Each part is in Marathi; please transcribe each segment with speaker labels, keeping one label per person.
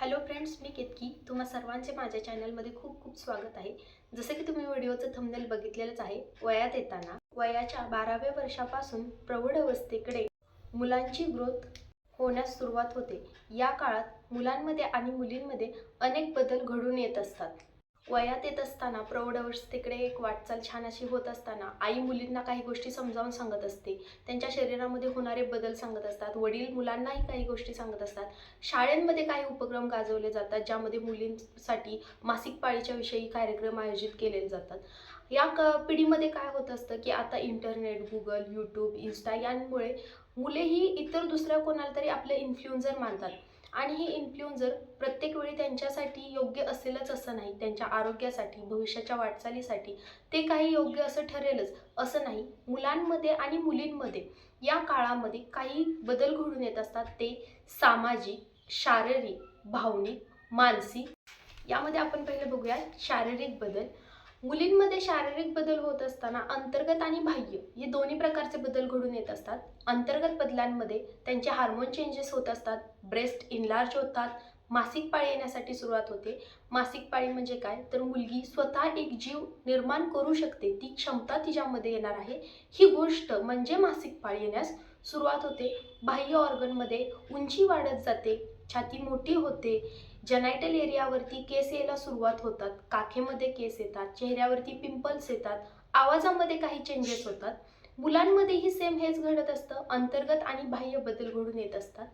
Speaker 1: हॅलो फ्रेंड्स, मी केतकी. तुम्हा सर्वांचे माझ्या चॅनलमध्ये खूप खूप स्वागत आहे. जसे की तुम्ही व्हिडिओचं थंबनेल बघितलेलंच आहे, वयात येताना वयाच्या 12व्या वर्षापासून प्रौढ अवस्थेकडे मुलांची ग्रोथ होण्यास सुरुवात होते. या काळात मुलांमध्ये आणि मुलींमध्ये अनेक बदल घडून येत असतात. वयात येत असताना प्रौढ अवस्थेकडे एक वाटचाल छान अशी होत असताना आई मुलींना काही गोष्टी समजावून सांगत असते. त्यांच्या शरीरामध्ये होणारे बदल सांगत असतात. वडील मुलांनाही काही गोष्टी सांगत असतात. शाळेमध्ये काही उपक्रम गाजवले जातात, ज्यामध्ये मुलींसाठी मासिक पाळीच्या विषयी कार्यक्रम आयोजित केले जातात. या पिढीमध्ये काय होत असतं की आता इंटरनेट, गुगल, यूट्यूब, इन्स्टा यांमुळे मुलेही इतर दुसऱ्या कोणाला तरी आपले इन्फ्लुएन्सर मानतात. आणि हे इन्फ्लुएन्सर प्रत्येक वेळी त्यांच्यासाठी योग्य असेलच असं नाही. त्यांच्या आरोग्यासाठी, भविष्याच्या वाटचालीसाठी ते काही योग्य असं ठरेलच असं नाही. मुलांमध्ये आणि मुलींमध्ये या काळामध्ये काही बदल घडून येत असतात. ते सामाजिक, शारीरिक, भावनिक, मानसिक. यामध्ये आपण पहिले बघूया शारीरिक बदल. मुलींमध्ये शारीरिक बदल होत असताना अंतर्गत आणि बाह्य हे दोन्ही प्रकारचे बदल घडून येत असतात. अंतर्गत बदलांमध्ये त्यांचे हार्मोन चेंजेस होत असतात, ब्रेस्ट इनलार्ज होतात, मासिक पाळी येण्यासाठी सुरुवात होते. मासिक पाळी म्हणजे काय, तर मुलगी स्वतः एक जीव निर्माण करू शकते, ती क्षमता तिच्यामध्ये येणार आहे, ही गोष्ट म्हणजे मासिक पाळी येण्यास सुरुवात होते. बाह्य ऑर्गनमध्ये उंची वाढत जाते, छाती मोठी होते, जेनायटल एरियावरती केस यायला सुरुवात होतात, काखेमध्ये केस येतात, चेहऱ्यावरती पिंपल्स येतात, आवाजामध्ये काही चेंजेस होतात. मुलांमध्येही सेम हेच घडत असतं. अंतर्गत आणि बाह्य बदल घडून येत असतात.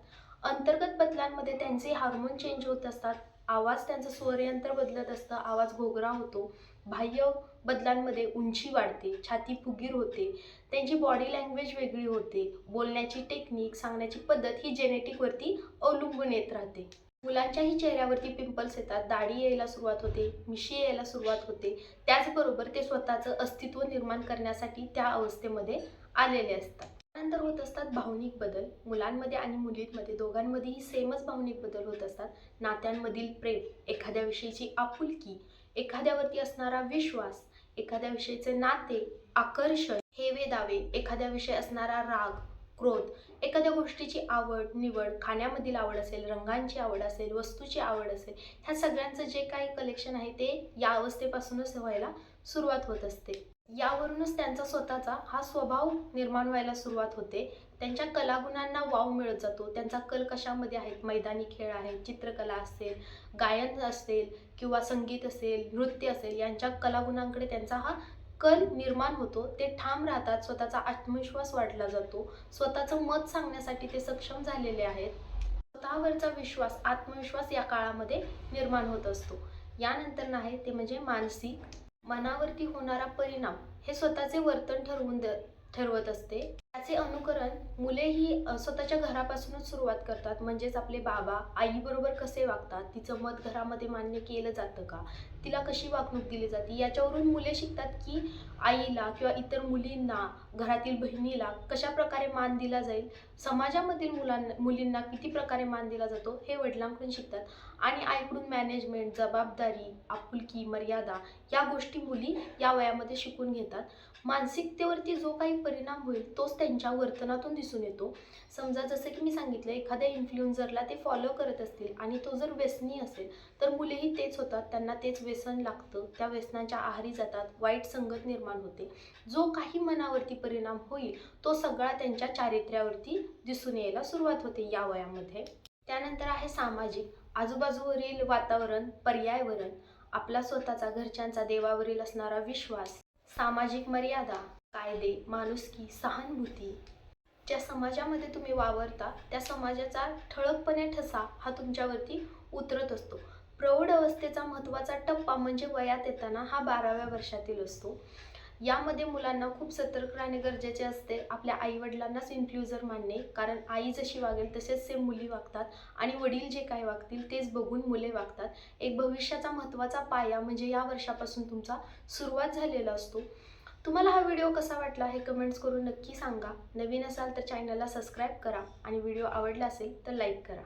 Speaker 1: अंतर्गत बदलांमध्ये त्यांचे हार्मोन चेंज होत असतात, आवाज त्यांचं स्वरयंत्र बदलत असतं, आवाज घोगरा होतो. बाह्य बदलांमध्ये उंची वाढते, छाती फुगीर होते, त्यांची बॉडी लँग्वेज वेगळी होते, बोलण्याची टेक्निक, सांगण्याची पद्धत ही जेनेटिकवरती अवलंबून येत राहते. मुलांच्याही चेहऱ्यावरती पिंपल्स येतात, दाढी यायला सुरुवात होते, मिशी यायला सुरुवात होते. त्याचबरोबर ते स्वतःचं अस्तित्व निर्माण करण्यासाठी त्या अवस्थेमध्ये आलेले असतात. त्यानंतर होत असतात भावनिक बदल. मुलांमध्ये आणि मुलींमध्ये दोघांमध्येही सेमच भावनिक बदल होत असतात. नात्यांमधील प्रेम, एखाद्याविषयीची आपुलकी, एखाद्यावरती असणारा विश्वास, एखाद्याविषयीचे नाते, आकर्षण, हेवे दावे, एखाद्याविषयी असणारा राग, क्रोध, एखाद्या गोष्टीची आवड निवड, खाण्यामधील आवड असेल, रंगांची आवड असेल, वस्तूची आवड असेल, ह्या सगळ्यांचं जे काही कलेक्शन आहे ते या अवस्थेपासूनच व्हायला सुरुवात होत असते. यावरूनच त्यांचा स्वतःचा हा स्वभाव निर्माण व्हायला सुरुवात होते. त्यांच्या कलागुणांना वाव मिळत जातो. त्यांचा कल कशामध्ये आहेत, मैदानी खेळ आहेत, चित्रकला असेल, गायन असेल किंवा संगीत असेल, नृत्य असेल, यांच्या कलागुणांकडे त्यांचा हा कल निर्माण होतो. ते ठाम राहतात, स्वतःचा आत्मविश्वास वाढला जातो, स्वतःचं मत सांगण्यासाठी ते सक्षम झालेले आहेत. स्वतःवरचा विश्वास, आत्मविश्वास या काळामध्ये निर्माण होत असतो. यानंतर आहे ते म्हणजे मानसिक. मनावरती होणारा परिणाम हे स्वतःचे वर्तन ठरवत असते. त्याचे अनुकरण मुले ही स्वतःच्या घरापासूनच सुरुवात करतात. म्हणजेच आपले बाबा आई बरोबर कसे वागतात, तिचं मत घरामध्ये मान्य केलं जातं का, तिला कशी वागणूक दिली जाते, याच्यावरून मुले शिकतात की आईला किंवा इतर मुलींना, घरातील बहिणीला कशा प्रकारे मान दिला जाईल, समाजामधील मुलींना किती प्रकारे मान दिला जातो हे वडिलांकडून शिकतात. आणि आईकडून मॅनेजमेंट, जबाबदारी, आपुलकी, मर्यादा या गोष्टी मुली या वयामध्ये शिकून घेतात. मानसिकतेवरती जो काही परिणाम होईल तोच त्यांच्या वर्तनातून दिसून येतो. समजा जसं की मी सांगितलं, एखाद्या इन्फ्लुएन्सरला ते फॉलो करत असतील आणि तो जर व्यसनी असेल तर मुलेही तेच होतात, त्यांना तेच व्यसन लागतं, त्या व्यसनांच्या आहारी जातात, वाईट संगत निर्माण होते. जो काही मनावरती परिणाम होईल तो सगळा त्यांच्या चारित्र्यावरती दिसून यायला सुरुवात होते या वयामध्ये. त्यानंतर आहे सामाजिक. आजूबाजूवरील वातावरण, पर्यावरण, आपला स्वतःचा, घरच्यांचा, देवावरील असणारा विश्वास, सामाजिक मर्यादा, कायदे, माणुसकी, सहानुभूती. ज्या समाजामध्ये तुम्ही वावरता त्या समाजाचा ठळकपणे ठसा हा तुमच्यावरती उतरत असतो. प्रौढ अवस्थेचा महत्त्वाचा टप्पा म्हणजे वयात येताना हा 12व्या वर्षातील असतो. यामध्ये मुलांना खूप सतर्क राहणे गरजेचे असते. आपल्या आईवडिलांनाच इन्फ्लुएन्सर मानणे, कारण आई जशी वागेल तसेच सेम मुली वागतात आणि वडील जे काय वागतील तेच बघून मुले वागतात. एक भविष्याचा महत्त्वाचा पाया म्हणजे या वर्षापासून तुमचा सुरुवात झालेला असतो. तुम्हाला हा व्हिडिओ कसा वाटला हे कमेंट्स करून नक्की सांगा. नवीन असाल तर चॅनलला सबस्क्राईब करा आणि व्हिडिओ आवडला असेल तर लाईक करा.